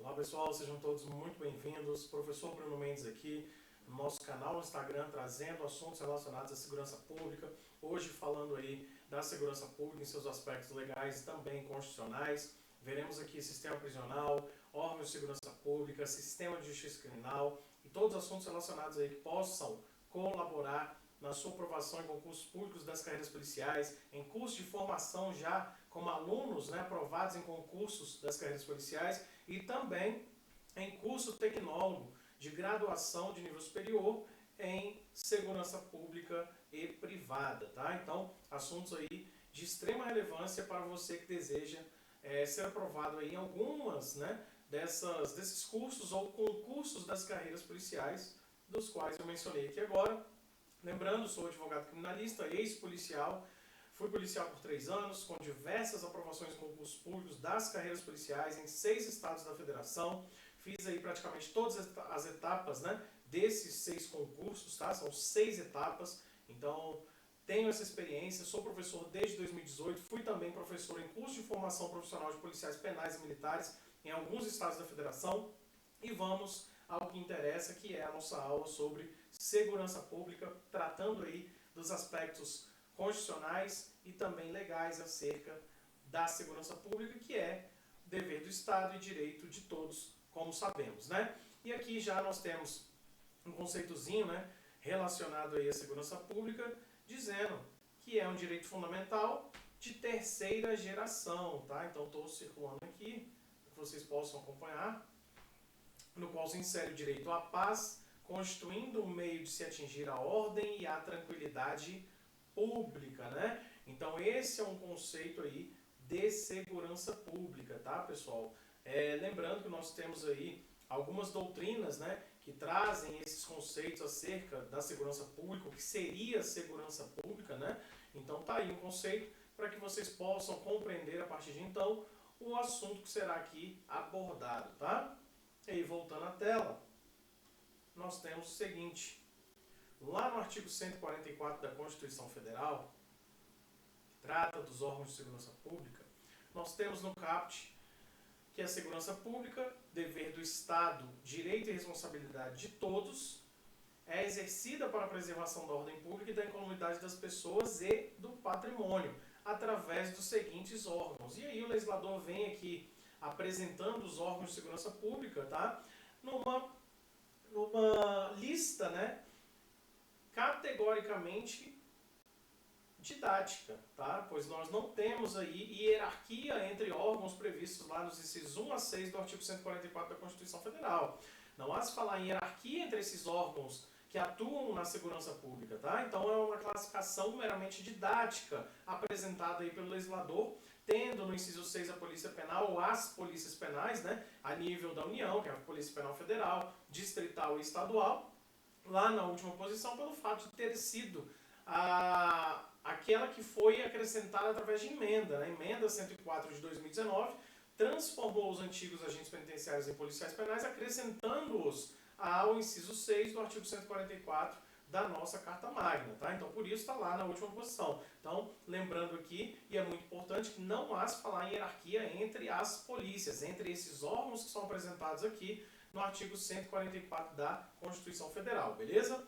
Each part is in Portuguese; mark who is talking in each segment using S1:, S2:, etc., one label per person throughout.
S1: Olá pessoal, sejam todos muito bem-vindos. Professor Bruno Mendes aqui no nosso canal no Instagram, trazendo assuntos relacionados à segurança pública. Hoje falando aí da segurança pública em seus aspectos legais e também constitucionais. Veremos aqui sistema prisional, órgãos de segurança pública, sistema de justiça criminal e todos os assuntos relacionados aí que possam colaborar na sua aprovação em concursos públicos das carreiras policiais, em cursos de formação já como alunos, aprovados em concursos das carreiras policiais e também em curso tecnólogo de graduação de nível superior em segurança pública e privada, tá? Então, assuntos aí de extrema relevância para você que deseja ser aprovado aí em algumas, desses cursos ou concursos das carreiras policiais, dos quais eu mencionei aqui agora. Lembrando, sou advogado criminalista, ex-policial, fui policial por 3 anos, com diversas aprovações em concursos públicos das carreiras policiais em 6 estados da federação. Fiz aí praticamente todas as etapas, desses 6 concursos, tá? São 6 etapas, então tenho essa experiência, sou professor desde 2018, fui também professor em curso de formação profissional de policiais penais e militares em alguns estados da federação. E vamos ao que interessa, que é a nossa aula sobre segurança pública, tratando aí dos aspectos constitucionais e também legais acerca da segurança pública, que é dever do Estado e direito de todos, como sabemos, E aqui já nós temos um conceitozinho, relacionado aí à segurança pública, dizendo que é um direito fundamental de terceira geração, tá? Então estou circulando aqui, para que vocês possam acompanhar, no qual se insere o direito à paz, constituindo um meio de se atingir a ordem e a tranquilidade pública, Então esse é um conceito aí de segurança pública, tá, pessoal? Lembrando que nós temos aí algumas doutrinas, que trazem esses conceitos acerca da segurança pública, o que seria segurança pública, Então tá aí um conceito para que vocês possam compreender a partir de então o assunto que será aqui abordado, tá? E aí, voltando à tela, nós temos o seguinte. Lá no artigo 144 da Constituição Federal, que trata dos órgãos de segurança pública, nós temos no caput que a segurança pública, dever do Estado, direito e responsabilidade de todos, é exercida para a preservação da ordem pública e da incolumidade das pessoas e do patrimônio, através dos seguintes órgãos. E aí o legislador vem aqui apresentando os órgãos de segurança pública, tá? Numa lista, categoricamente didática, tá? Pois nós não temos aí hierarquia entre órgãos previstos lá nos incisos 1 a 6 do artigo 144 da Constituição Federal. Não há se falar em hierarquia entre esses órgãos que atuam na segurança pública, tá? Então é uma classificação meramente didática apresentada aí pelo legislador, tendo no inciso 6 a Polícia Penal ou as polícias penais, a nível da União, que é a Polícia Penal Federal, distrital e estadual, lá na última posição pelo fato de ter sido aquela que foi acrescentada através de emenda, a emenda 104 de 2019, transformou os antigos agentes penitenciários em policiais penais, acrescentando-os ao inciso 6 do artigo 144 da nossa Carta Magna, tá? Então, por isso está lá na última posição. Então, lembrando aqui, e é muito importante, que não há se falar em hierarquia entre as polícias, entre esses órgãos que são apresentados aqui no artigo 144 da Constituição Federal, beleza?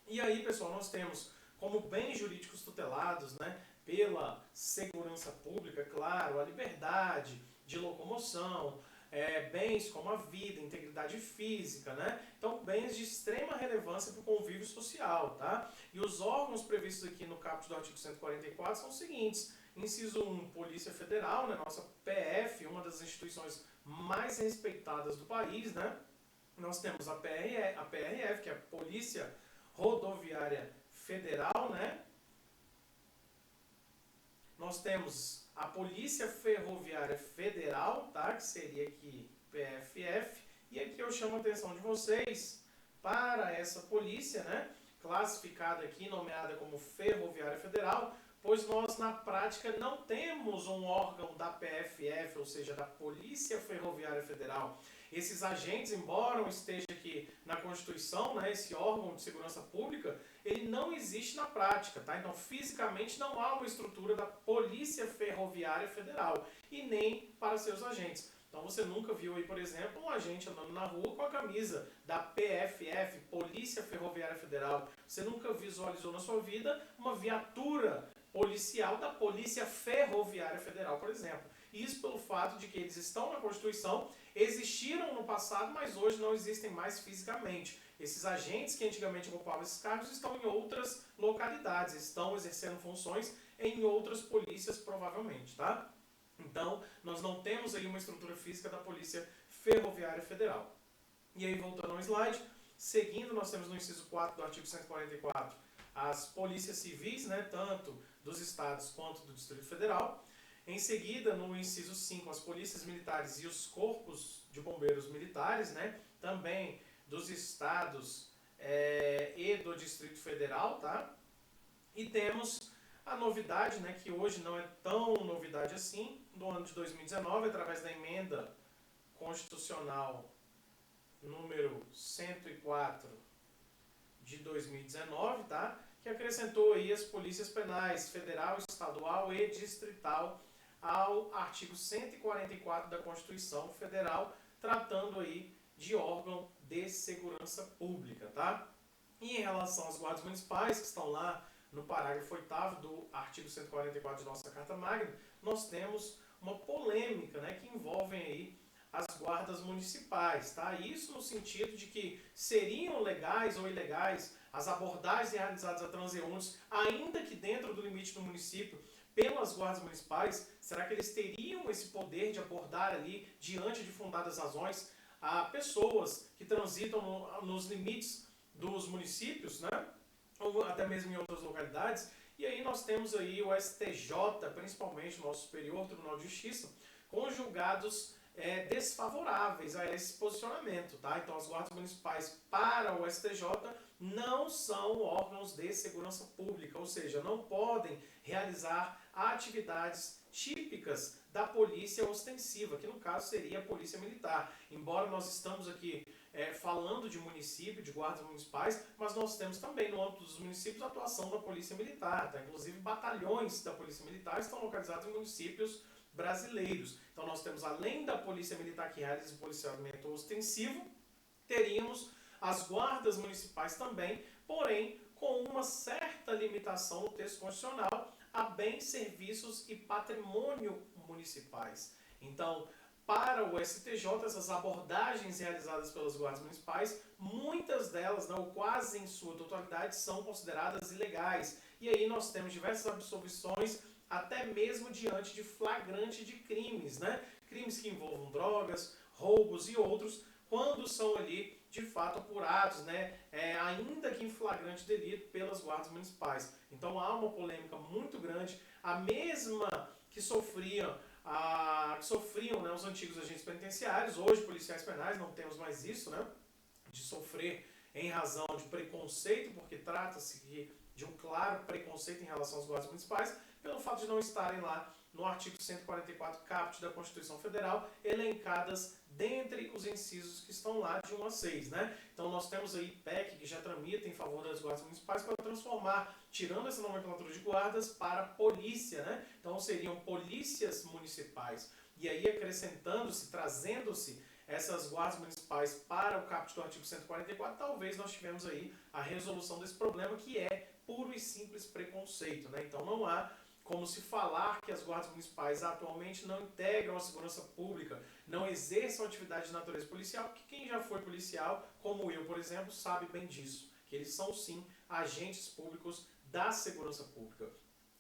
S1: E aí, pessoal, nós temos como bens jurídicos tutelados, pela segurança pública, claro, a liberdade de locomoção, bens como a vida, integridade física, Então, bens de extrema relevância para o convívio social, tá? E os órgãos previstos aqui no caput do artigo 144 são os seguintes. Inciso 1, Polícia Federal, nossa PF, uma das instituições mais respeitadas do país, Nós temos a PRF, que é a Polícia Rodoviária Federal, Nós temos a Polícia Ferroviária Federal, tá? Que seria aqui PFF, e aqui eu chamo a atenção de vocês para essa polícia, classificada aqui, nomeada como Ferroviária Federal, pois nós na prática não temos um órgão da PFF, ou seja, da Polícia Ferroviária Federal. Esses agentes, embora esteja aqui na Constituição, esse órgão de segurança pública, ele não existe na prática, tá? Então, fisicamente não há uma estrutura da Polícia Ferroviária Federal e nem para seus agentes. Então você nunca viu aí, por exemplo, um agente andando na rua com a camisa da PFF, Polícia Ferroviária Federal. Você nunca visualizou na sua vida uma viatura policial da Polícia Ferroviária Federal, por exemplo. Isso pelo fato de que eles estão na Constituição, existiram no passado, mas hoje não existem mais fisicamente. Esses agentes que antigamente ocupavam esses cargos estão em outras localidades, estão exercendo funções em outras polícias, provavelmente, tá? Então, nós não temos aí uma estrutura física da Polícia Ferroviária Federal. E aí, voltando ao slide, seguindo, nós temos no inciso 4 do artigo 144 as polícias civis, né, tanto dos estados quanto do Distrito Federal. Em seguida, no inciso 5, as polícias militares e os corpos de bombeiros militares, né, também dos estados e do Distrito Federal, tá? E temos a novidade, né, que hoje não é tão novidade assim, do ano de 2019, através da emenda constitucional número 104 de 2019, tá? Que acrescentou aí as polícias penais federal, estadual e distrital ao artigo 144 da Constituição Federal, tratando aí de órgão de segurança pública, tá? E em relação aos guardas municipais, que estão lá no parágrafo 8º do artigo 144 de nossa Carta Magna, nós temos uma polêmica, né, que envolve aí as guardas municipais, tá? Isso no sentido de que seriam legais ou ilegais as abordagens realizadas a transeuntes, ainda que dentro do limite do município, pelas guardas municipais. Será que eles teriam esse poder de abordar ali, diante de fundadas razões, a pessoas que transitam nos limites dos municípios, né? Ou até mesmo em outras localidades? E aí nós temos aí o STJ, principalmente o nosso Superior Tribunal de Justiça, com julgados desfavoráveis a esse posicionamento, tá? Então as guardas municipais para o STJ não são órgãos de segurança pública, ou seja, não podem realizar atividades típicas da polícia ostensiva, que no caso seria a polícia militar. Embora nós estamos aqui falando de município, de guardas municipais, mas nós temos também no âmbito dos municípios a atuação da polícia militar, tá? Inclusive batalhões da polícia militar estão localizados em municípios brasileiros. Então nós temos, além da polícia militar que realiza o policiamento ostensivo, teríamos as guardas municipais também, porém com uma certa limitação no texto constitucional a bens, serviços e patrimônio municipais. Então, para o STJ, essas abordagens realizadas pelas guardas municipais, muitas delas, não, quase em sua totalidade, são consideradas ilegais. E aí nós temos diversas absolvições, até mesmo diante de flagrante de crimes, né? Crimes que envolvam drogas, roubos e outros, quando são ali de fato apurados, né? Ainda que em flagrante delito pelas guardas municipais. Então há uma polêmica muito grande, a mesma que sofriam, né, os antigos agentes penitenciários, hoje policiais penais, não temos mais isso, né? De sofrer em razão de preconceito, porque trata-se de um claro preconceito em relação aos guardas municipais, pelo fato de não estarem lá no artigo 144 caput da Constituição Federal, elencadas dentre os incisos que estão lá de 1 a 6, né? Então nós temos aí PEC que já tramita em favor das guardas municipais para transformar, tirando essa nomenclatura de guardas para polícia, né? Então seriam polícias municipais. E aí acrescentando-se, trazendo-se essas guardas municipais para o caput do artigo 144, talvez nós tivemos aí a resolução desse problema, que é puro e simples preconceito, né? Então não há como se falar que as guardas municipais atualmente não integram a segurança pública, não exerçam atividade de natureza policial, porque quem já foi policial, como eu, por exemplo, sabe bem disso, que eles são sim agentes públicos da segurança pública.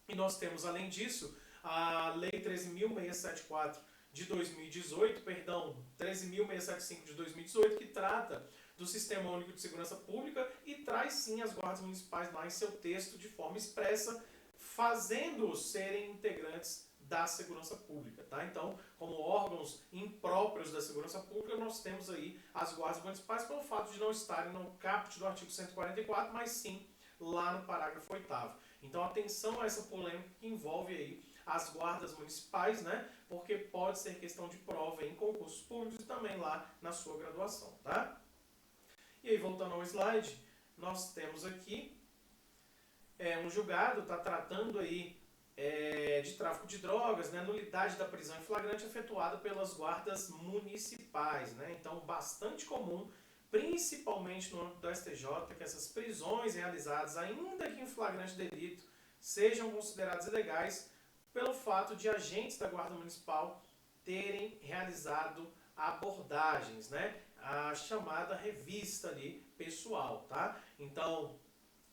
S1: E nós temos, além disso, a Lei 13.674 de 2018, 13.675 de 2018, que trata do Sistema Único de Segurança Pública e traz sim as guardas municipais lá em seu texto de forma expressa, fazendo-os serem integrantes da segurança pública, tá? Então, como órgãos impróprios da segurança pública, nós temos aí as guardas municipais pelo fato de não estarem no caput do artigo 144, mas sim lá no parágrafo 8º. Então, atenção a essa polêmica que envolve aí as guardas municipais, né? Porque pode ser questão de prova em concursos públicos e também lá na sua graduação, tá? E aí, voltando ao slide, nós temos aqui um julgado, está tratando aí de tráfico de drogas, né, nulidade da prisão em flagrante efetuada pelas guardas municipais, né? Então, bastante comum, principalmente no âmbito do STJ, que essas prisões realizadas, ainda que em flagrante delito, sejam consideradas ilegais pelo fato de agentes da Guarda Municipal terem realizado abordagens, né? A chamada revista ali pessoal, tá? Então,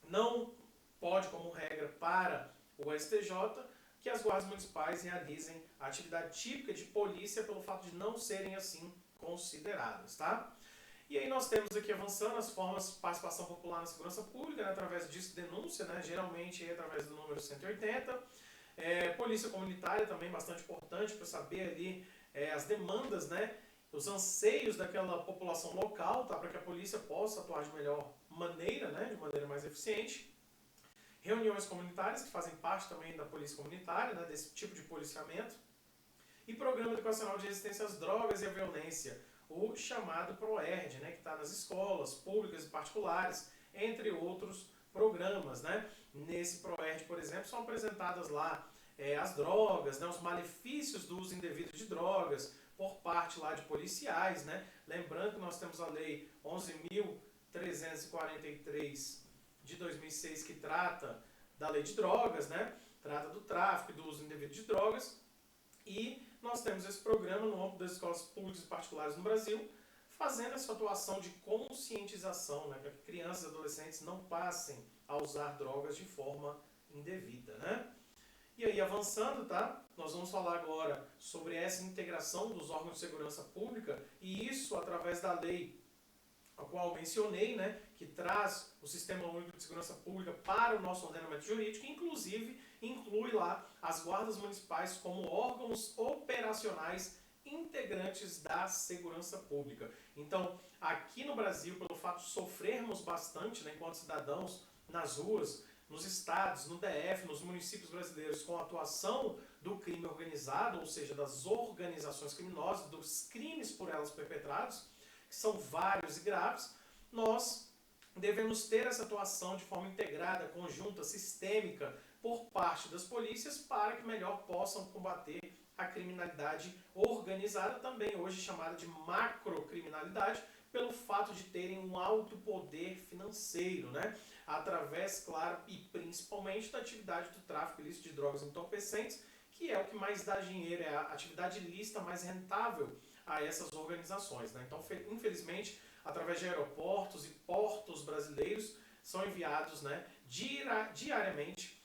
S1: não pode, como regra, para o STJ, que as guardas municipais realizem a atividade típica de polícia pelo fato de não serem assim consideradas, tá? E aí nós temos aqui avançando as formas de participação popular na segurança pública, né, através disso denúncia, né, geralmente é através do número 180. Polícia comunitária também bastante importante para saber ali as demandas, né, os anseios daquela população local, tá, para que a polícia possa atuar de melhor maneira, né, de maneira mais eficiente. Reuniões comunitárias, que fazem parte também da polícia comunitária, né, desse tipo de policiamento. E Programa Educacional de Resistência às Drogas e à Violência, o chamado PROERD, né, que está nas escolas públicas e particulares, entre outros programas, né? Nesse PROERD, por exemplo, são apresentadas lá as drogas, né, os malefícios do uso indevido de drogas por parte lá de policiais, né? Lembrando que nós temos a Lei 11.343 de 2006, que trata da lei de drogas, né? Trata do tráfico e do uso indevido de drogas. E nós temos esse programa no âmbito das escolas públicas e particulares no Brasil, fazendo essa atuação de conscientização, né? Para que crianças e adolescentes não passem a usar drogas de forma indevida, né? E aí, avançando, tá? Nós vamos falar agora sobre essa integração dos órgãos de segurança pública, e isso através da lei a qual mencionei, né, que traz o Sistema Único de Segurança Pública para o nosso ordenamento jurídico, que inclusive inclui lá as guardas municipais como órgãos operacionais integrantes da segurança pública. Então, aqui no Brasil, pelo fato de sofrermos bastante, né, enquanto cidadãos, nas ruas, nos estados, no DF, nos municípios brasileiros, com a atuação do crime organizado, ou seja, das organizações criminosas, dos crimes por elas perpetrados, que são vários e graves, nós devemos ter essa atuação de forma integrada, conjunta, sistêmica, por parte das polícias, para que melhor possam combater a criminalidade organizada, também hoje chamada de macrocriminalidade, pelo fato de terem um alto poder financeiro, né? Através, claro, e principalmente da atividade do tráfico ilícito de drogas entorpecentes, que é o que mais dá dinheiro, é a atividade ilícita mais rentável a essas organizações, né? Então, infelizmente, através de aeroportos e portos brasileiros, são enviados, né, diariamente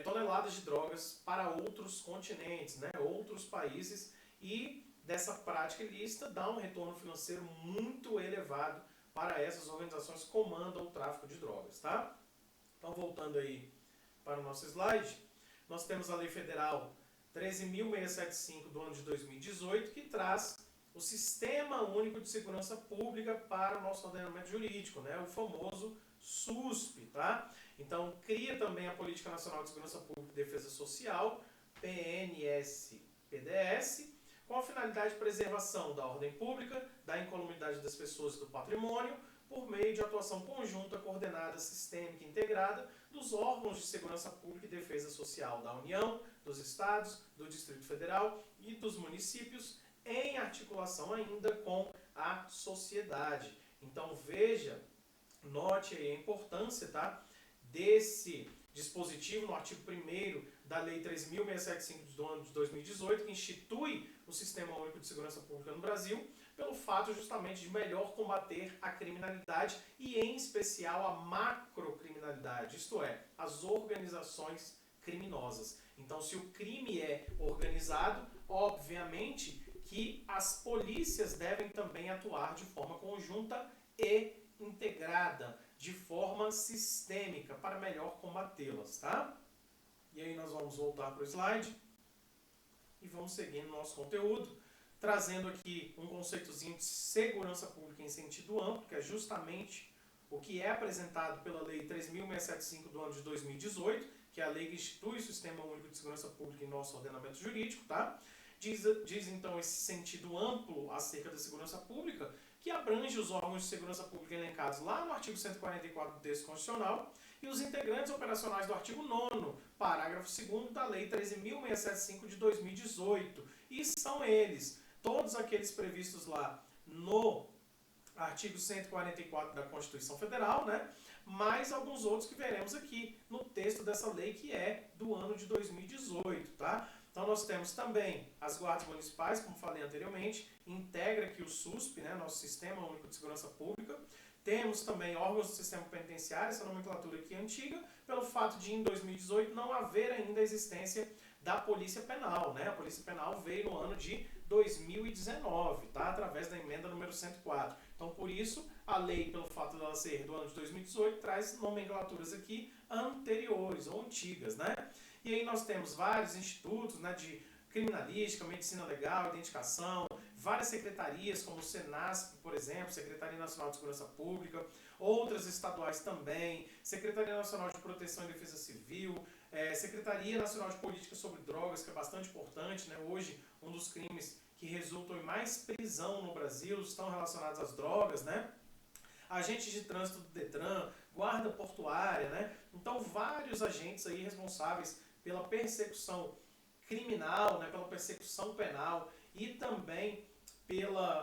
S1: toneladas de drogas para outros continentes, né, outros países, e dessa prática ilícita dá um retorno financeiro muito elevado para essas organizações que comandam o tráfico de drogas, tá? Então, voltando aí para o nosso slide, nós temos a Lei Federal 13.675 do ano de 2018, que traz o Sistema Único de Segurança Pública para o nosso ordenamento jurídico, né? O famoso SUSP, tá? Então, cria também a Política Nacional de Segurança Pública e Defesa Social, PNS-PDS, com a finalidade de preservação da ordem pública, da incolumidade das pessoas e do patrimônio, por meio de atuação conjunta, coordenada, sistêmica e integrada dos órgãos de segurança pública e defesa social da União, dos Estados, do Distrito Federal e dos municípios, em articulação ainda com a sociedade. Então, veja, note aí a importância, tá, desse dispositivo no artigo 1º da Lei 13.675 do ano de 2018, que institui o Sistema Único de Segurança Pública no Brasil, pelo fato justamente de melhor combater a criminalidade e, em especial, a macrocriminalidade, isto é, as organizações criminosas. Então, se o crime é organizado, obviamente que as polícias devem também atuar de forma conjunta e integrada, de forma sistêmica, para melhor combatê-las, tá? E aí nós vamos voltar para o slide e vamos seguir no nosso conteúdo, trazendo aqui um conceitozinho de segurança pública em sentido amplo, que é justamente o que é apresentado pela Lei 13.675 do ano de 2018, que é a lei que institui o Sistema Único de Segurança Pública em nosso ordenamento jurídico, tá? diz então esse sentido amplo acerca da segurança pública, que abrange os órgãos de segurança pública elencados lá no artigo 144 do texto constitucional e os integrantes operacionais do artigo 9º, parágrafo 2º da Lei 13.675 de 2018. E são eles, todos aqueles previstos lá no artigo 144 da Constituição Federal, né? Mais alguns outros que veremos aqui no texto dessa lei, que é do ano de 2018, tá? Então nós temos também as guardas municipais, como falei anteriormente, integra aqui o SUSP, né, nosso Sistema Único de Segurança Pública. Temos também órgãos do sistema penitenciário, essa nomenclatura aqui é antiga, pelo fato de em 2018 não haver ainda a existência da Polícia Penal, né? A Polícia Penal veio no ano de 2019, tá? Através da emenda número 104. Então, por isso, a lei, pelo fato dela ser do ano de 2018, traz nomenclaturas aqui anteriores ou antigas, né? E aí nós temos vários institutos, né, de criminalística, medicina legal, identificação, várias secretarias, como o SENASP, por exemplo, Secretaria Nacional de Segurança Pública, outras estaduais também, Secretaria Nacional de Proteção e Defesa Civil, Secretaria Nacional de Política sobre Drogas, que é bastante importante, né? Hoje, um dos crimes que resultam em mais prisão no Brasil estão relacionados às drogas, né? Agentes de trânsito do DETRAN, guarda portuária, né? Então, vários agentes aí responsáveis pela persecução criminal, né? Pela persecução penal e também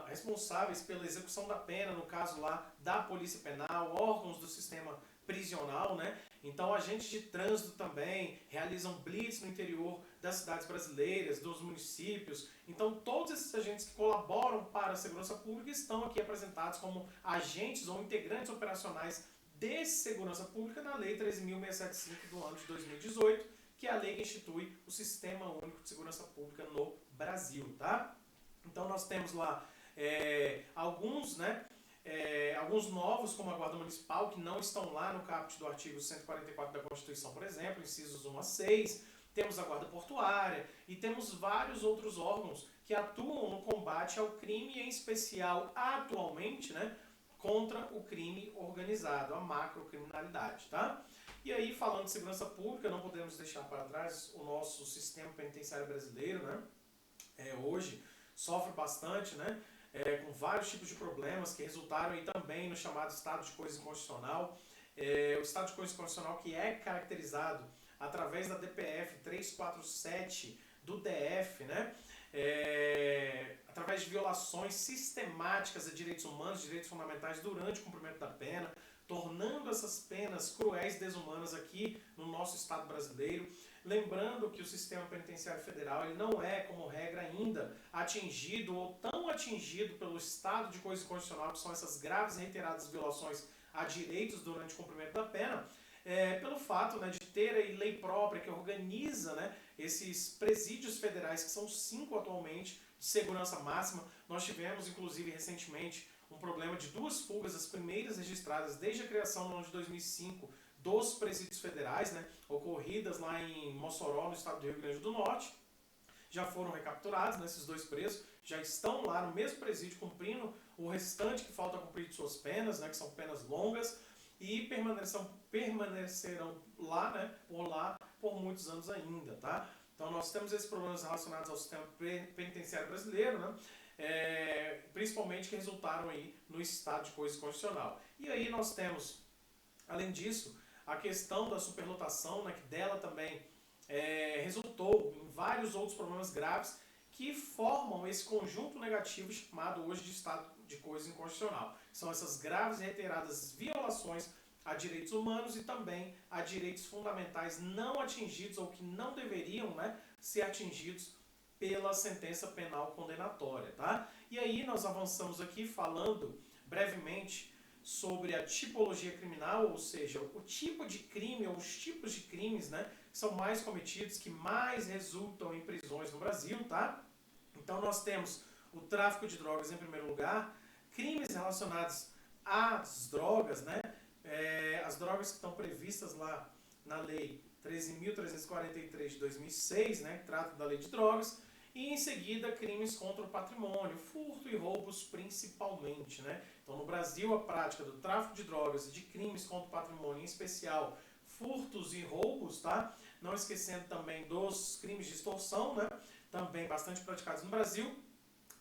S1: responsáveis pela execução da pena, no caso lá da Polícia Penal, órgãos do sistema prisional, né? Então, agentes de trânsito também realizam blitz no interior das cidades brasileiras, dos municípios. Então, todos esses agentes que colaboram para a segurança pública estão aqui apresentados como agentes ou integrantes operacionais de segurança pública na Lei 13.675 do ano de 2018, que é a lei que institui o Sistema Único de Segurança Pública no Brasil, tá? Então, nós temos lá alguns, né? Alguns novos, como a Guarda Municipal, que não estão lá no caput do artigo 144 da Constituição, por exemplo, incisos 1 a 6. Temos a Guarda Portuária e temos vários outros órgãos que atuam no combate ao crime, em especial, atualmente, né, contra o crime organizado, a macrocriminalidade, tá? E aí, falando de segurança pública, não podemos deixar para trás o nosso sistema penitenciário brasileiro, né? Hoje sofre bastante, né? Com vários tipos de problemas que resultaram aí também no chamado estado de coisa inconstitucional. O estado de coisa inconstitucional que é caracterizado através da DPF 347 do DF, né? Através de violações sistemáticas a direitos humanos, direitos fundamentais durante o cumprimento da pena, tornando essas penas cruéis e desumanas aqui no nosso Estado brasileiro. Lembrando que o sistema penitenciário federal ele não é, como regra, ainda atingido ou tão atingido pelo estado de coisa constitucional, que são essas graves e reiteradas violações a direitos durante o cumprimento da pena, pelo fato, né, de ter a lei própria que organiza, né, esses presídios federais, que são 5 atualmente, de segurança máxima. Nós tivemos, inclusive, recentemente, um problema de 2 fugas, as primeiras registradas desde a criação no ano de 2005, dos presídios federais, né, ocorridas lá em Mossoró, no estado do Rio Grande do Norte. Já foram recapturados, né, esses 2 presos, já estão lá no mesmo presídio cumprindo o restante que falta cumprir de suas penas, né, que são penas longas, e permanecerão lá, né, por muitos anos ainda, tá? Então nós temos esses problemas relacionados ao sistema penitenciário brasileiro, né, principalmente que resultaram aí no estado de coisa constitucional. E aí nós temos, além disso, a questão da superlotação, né, que dela também resultou em vários outros problemas graves que formam esse conjunto negativo chamado hoje de estado de coisa inconstitucional. São essas graves e reiteradas violações a direitos humanos e também a direitos fundamentais não atingidos ou que não deveriam, né, ser atingidos pela sentença penal condenatória, tá? E aí nós avançamos aqui falando brevemente sobre a tipologia criminal, ou seja, o tipo de crime ou os tipos de crimes, né, que são mais cometidos, que mais resultam em prisões no Brasil, tá? Então nós temos o tráfico de drogas em primeiro lugar, crimes relacionados às drogas, né? As drogas que estão previstas lá na Lei 13.343 de 2006, né, que trata da Lei de Drogas, e em seguida crimes contra o patrimônio, furto e roubos principalmente, né? Então no Brasil a prática do tráfico de drogas e de crimes contra o patrimônio, em especial furtos e roubos, tá? Não esquecendo também dos crimes de extorsão, né? também bastante praticados no Brasil,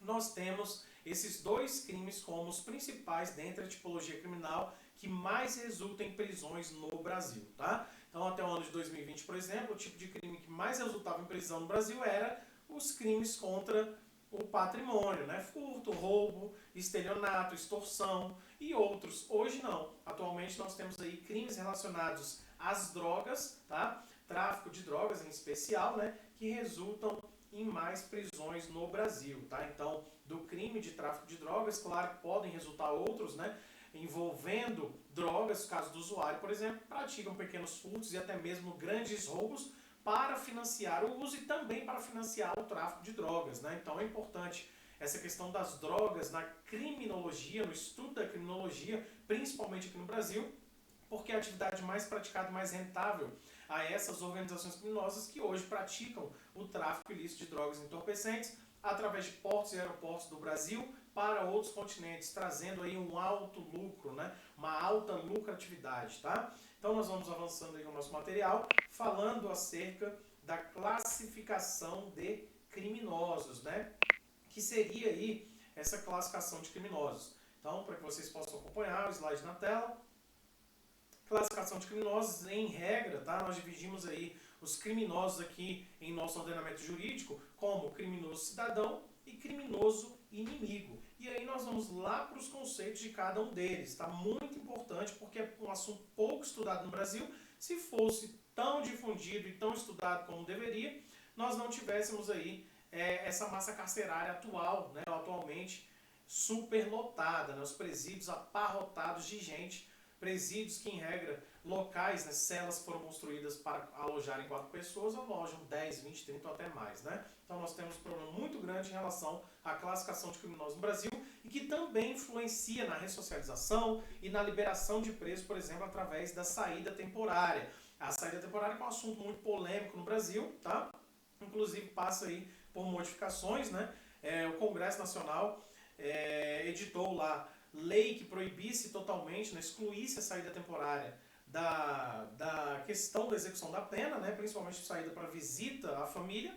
S1: nós temos esses dois crimes como os principais dentro da tipologia criminal que mais resultam em prisões no Brasil, tá? Então, até o ano de 2020, por exemplo, o tipo de crime que mais resultava em prisão no Brasil era os crimes contra o patrimônio, né? Furto, roubo, estelionato, extorsão e outros. Hoje não. Atualmente nós temos aí crimes relacionados às drogas, tá? Tráfico de drogas em especial, né? Que resultam em mais prisões no Brasil, tá? Então, do crime de tráfico de drogas, claro que podem resultar outros, né? Envolvendo drogas, no caso do usuário, por exemplo, praticam pequenos furtos e até mesmo grandes roubos para financiar o uso e também para financiar o tráfico de drogas, né? Então é importante essa questão das drogas na criminologia, no estudo da criminologia, principalmente aqui no Brasil, porque é a atividade mais praticada, mais rentável a essas organizações criminosas que hoje praticam o tráfico ilícito de drogas entorpecentes através de portos e aeroportos do Brasil para outros continentes, trazendo aí um alto lucro, né? Uma alta lucratividade, tá? Então nós vamos avançando aí no nosso material, falando acerca da classificação de criminosos, né? Que seria aí essa classificação de criminosos. Então, para que vocês possam acompanhar o slide na tela, classificação de criminosos, em regra, tá? Nós dividimos aí os criminosos aqui em nosso ordenamento jurídico como criminoso cidadão e criminoso inimigo. E aí nós vamos lá para os conceitos de cada um deles, tá? Muito importante porque é um assunto pouco estudado no Brasil. Se fosse tão difundido e tão estudado como deveria, nós não tivéssemos aí essa massa carcerária atual, né? Atualmente superlotada, né? Os presídios abarrotados de gente, presídios que, em regra, locais, né, celas foram construídas para alojarem 4 pessoas, alojam 10, 20, 30 ou até mais, né? Então nós temos um problema muito grande em relação à classificação de criminosos no Brasil e que também influencia na ressocialização e na liberação de presos, por exemplo, através da saída temporária. A saída temporária é um assunto muito polêmico no Brasil, tá? Inclusive passa aí por modificações, né? O Congresso Nacional editou lá lei que proibisse totalmente, né, excluísse a saída temporária da questão da execução da pena, né, principalmente saída para visita à família,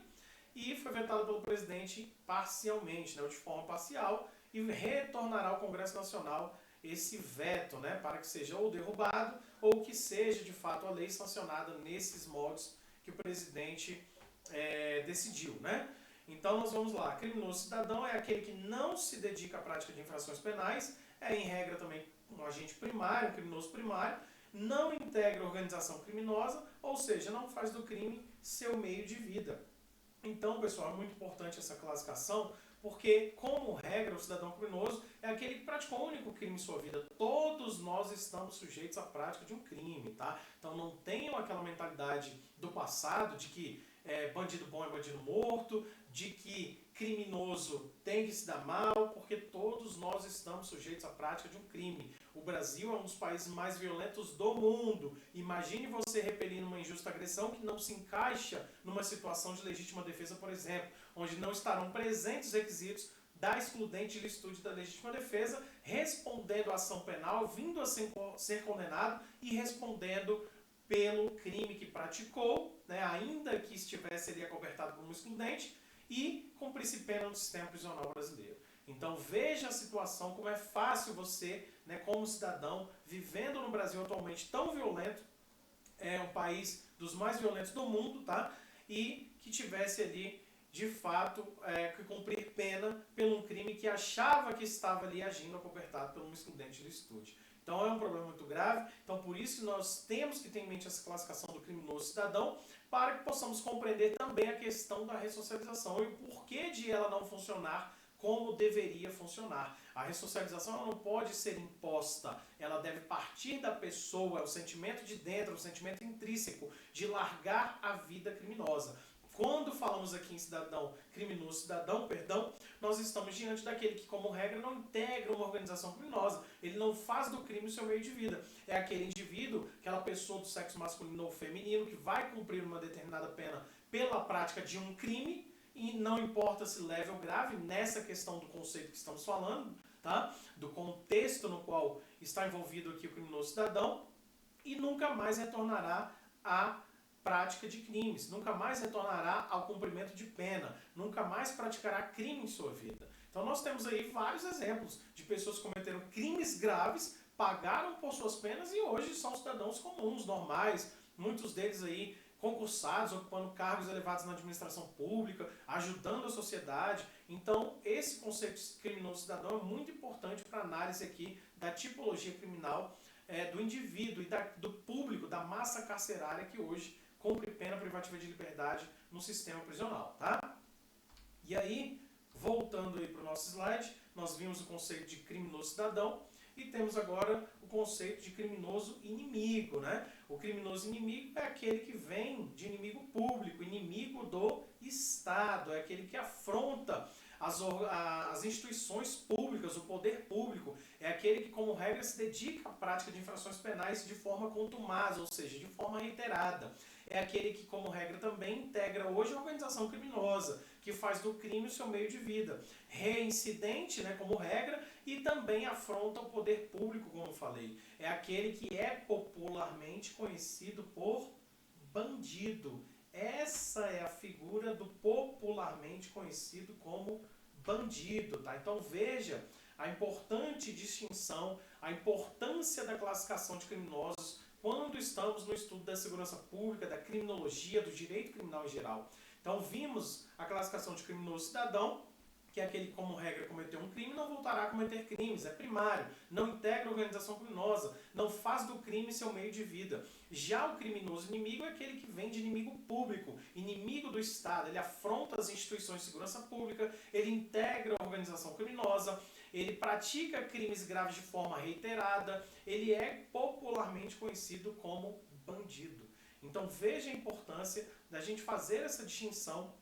S1: e foi vetado pelo presidente parcialmente, né, ou de forma parcial, e retornará ao Congresso Nacional esse veto, né, para que seja ou derrubado ou que seja de fato a lei sancionada nesses moldes que o presidente decidiu, né? Então nós vamos lá, criminoso cidadão é aquele que não se dedica à prática de infrações penais, é em regra também um agente primário, um criminoso primário, não integra organização criminosa, ou seja, não faz do crime seu meio de vida. Então, pessoal, é muito importante essa classificação, porque, como regra, o cidadão criminoso é aquele que praticou um único crime em sua vida. Todos nós estamos sujeitos à prática de um crime, tá? Então não tenham aquela mentalidade do passado de que bandido bom é bandido morto, de que criminoso tem que se dar mal, porque todos nós estamos sujeitos à prática de um crime. O Brasil é um dos países mais violentos do mundo. Imagine você repelindo uma injusta agressão que não se encaixa numa situação de legítima defesa, por exemplo, onde não estarão presentes os requisitos da excludente de licitude da legítima defesa, respondendo à ação penal, vindo a ser condenado e respondendo pelo crime que praticou, né, ainda que estivesse ali acobertado por um excludente, e cumprisse pena no sistema prisional brasileiro. Então veja a situação, como é fácil você, né, como cidadão, vivendo no Brasil atualmente tão violento, é um país dos mais violentos do mundo, tá? E que tivesse ali, de fato, que cumprir pena por um crime que achava que estava ali agindo acobertado por um excludente de licitude. Então é um problema muito grave, então por isso que nós temos que ter em mente essa classificação do criminoso cidadão, para que possamos compreender também a questão da ressocialização e o porquê de ela não funcionar como deveria funcionar. A ressocialização ela não pode ser imposta, ela deve partir da pessoa, é o sentimento de dentro, o sentimento intrínseco de largar a vida criminosa. Quando falamos aqui em criminoso cidadão, nós estamos diante daquele que, como regra, não integra uma organização criminosa. Ele não faz do crime o seu meio de vida. É aquele indivíduo, aquela pessoa do sexo masculino ou feminino, que vai cumprir uma determinada pena pela prática de um crime, e não importa se leve ou grave, nessa questão do conceito que estamos falando, tá? Do contexto no qual está envolvido aqui o criminoso cidadão, e nunca mais retornará a prática de crimes, nunca mais retornará ao cumprimento de pena, nunca mais praticará crime em sua vida. Então nós temos aí vários exemplos de pessoas que cometeram crimes graves, pagaram por suas penas e hoje são cidadãos comuns, normais, muitos deles aí concursados, ocupando cargos elevados na administração pública, ajudando a sociedade. Então, esse conceito de criminoso cidadão é muito importante para a análise aqui da tipologia criminal do indivíduo e do público, da massa carcerária que hoje cumpre pena privativa de liberdade no sistema prisional, tá? E aí, voltando aí para o nosso slide, nós vimos o conceito de criminoso cidadão e temos agora o conceito de criminoso inimigo, né? O criminoso inimigo é aquele que vem de inimigo público, inimigo do Estado, é aquele que afronta as instituições públicas, o poder público, é aquele que, como regra, se dedica à prática de infrações penais de forma contumaz, ou seja, de forma reiterada. É aquele que, como regra, também integra hoje a organização criminosa, que faz do crime o seu meio de vida. Reincidente, né, como regra, e também afronta o poder público, como eu falei. É aquele que é popularmente conhecido por bandido. Essa é a figura do popularmente conhecido como bandido, tá? Então veja a importante distinção, a importância da classificação de criminosos quando estamos no estudo da segurança pública, da criminologia, do direito criminal em geral. Então vimos a classificação de criminoso cidadão, que é aquele que, como regra, cometeu um crime, não voltará a cometer crimes, é primário, não integra a organização criminosa, não faz do crime seu meio de vida. Já o criminoso inimigo é aquele que vem de inimigo público, inimigo do Estado, ele afronta as instituições de segurança pública, ele integra a organização criminosa, ele pratica crimes graves de forma reiterada, ele é popularmente conhecido como bandido. Então veja a importância da gente fazer essa distinção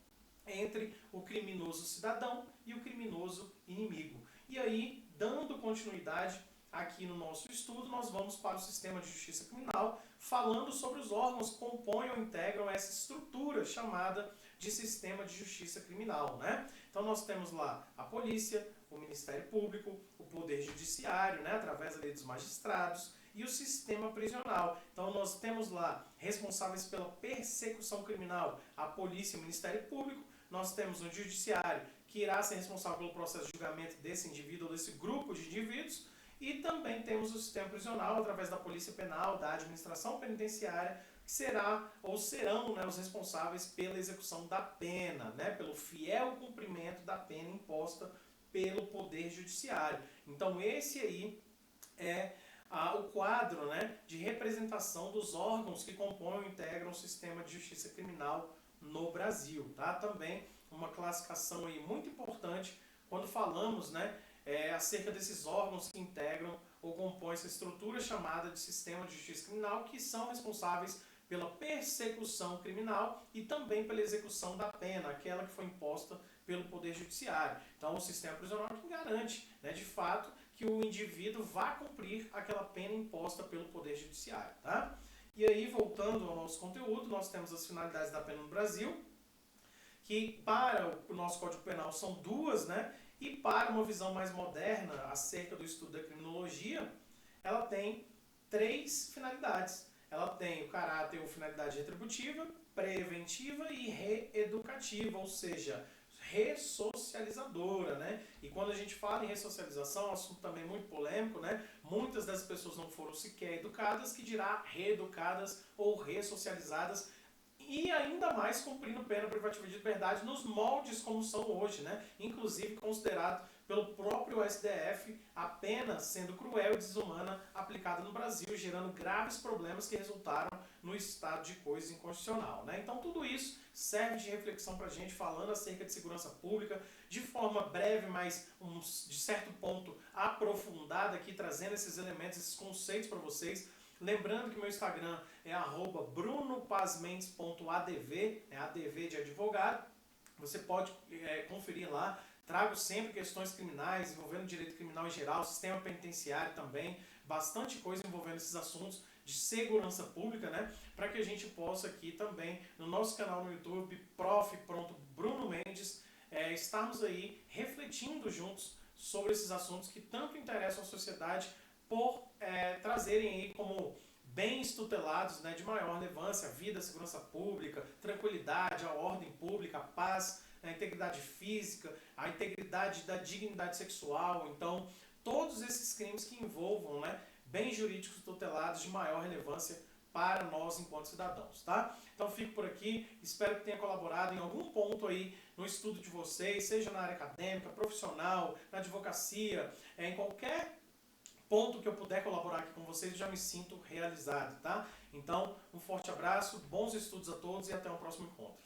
S1: entre o criminoso cidadão e o criminoso inimigo. E aí, dando continuidade aqui no nosso estudo, nós vamos para o sistema de justiça criminal, falando sobre os órgãos que compõem ou integram essa estrutura chamada de sistema de justiça criminal, né? Então nós temos lá a polícia, o Ministério Público, o Poder Judiciário, né, através da lei dos magistrados, e o sistema prisional. Então nós temos lá responsáveis pela persecução criminal, a polícia e o Ministério Público. Nós temos um judiciário que irá ser responsável pelo processo de julgamento desse indivíduo ou desse grupo de indivíduos. E também temos o sistema prisional, através da polícia penal, da administração penitenciária, que será ou serão, né, os responsáveis pela execução da pena, né, pelo fiel cumprimento da pena imposta pelo Poder Judiciário. Então esse aí é o quadro, né, de representação dos órgãos que compõem ou integram o sistema de justiça criminal no Brasil, tá? Também uma classificação aí muito importante quando falamos, né, acerca desses órgãos que integram ou compõem essa estrutura chamada de sistema de justiça criminal, que são responsáveis pela persecução criminal e também pela execução da pena, aquela que foi imposta pelo Poder Judiciário. Então, o sistema prisional que garante, né, de fato, que o indivíduo vá cumprir aquela pena imposta pelo Poder Judiciário, tá? E aí, voltando ao nosso conteúdo, nós temos as finalidades da pena no Brasil, que para o nosso Código Penal são duas, né? E para uma visão mais moderna acerca do estudo da criminologia, ela tem três finalidades. Ela tem o caráter ou finalidade retributiva, preventiva e reeducativa, ou seja, ressocializadora, né? E quando a gente fala em ressocialização, é um assunto também muito polêmico, né? Muitas das pessoas não foram sequer educadas, que dirá reeducadas ou ressocializadas, e ainda mais cumprindo pena privativa de liberdade nos moldes como são hoje, né? Inclusive considerado pelo próprio STF a pena sendo cruel e desumana aplicada no Brasil, gerando graves problemas que resultaram no estado de coisas inconstitucional, né? Então tudo isso serve de reflexão para a gente, falando acerca de segurança pública, de forma breve, mas de certo ponto aprofundada aqui, trazendo esses elementos, esses conceitos para vocês. Lembrando que meu Instagram é @brunopasmentes.adv, ADV de advogado. Você pode conferir lá. Trago sempre questões criminais, envolvendo direito criminal em geral, sistema penitenciário também, bastante coisa envolvendo esses assuntos de segurança pública, né? Para que a gente possa aqui também, no nosso canal no YouTube, Bruno Mendes, estarmos aí refletindo juntos sobre esses assuntos que tanto interessam a sociedade, por trazerem aí como bens tutelados, né, de maior relevância, a vida, a segurança pública, tranquilidade, a ordem pública, a paz, a integridade física, a integridade da dignidade sexual. Então, todos esses crimes que envolvam, né, bens jurídicos tutelados de maior relevância para nós enquanto cidadãos, tá? Então fico por aqui, espero que tenha colaborado em algum ponto aí no estudo de vocês, seja na área acadêmica, profissional, na advocacia, em qualquer ponto que eu puder colaborar aqui com vocês, eu já me sinto realizado, tá? Então, um forte abraço, bons estudos a todos e até o próximo encontro.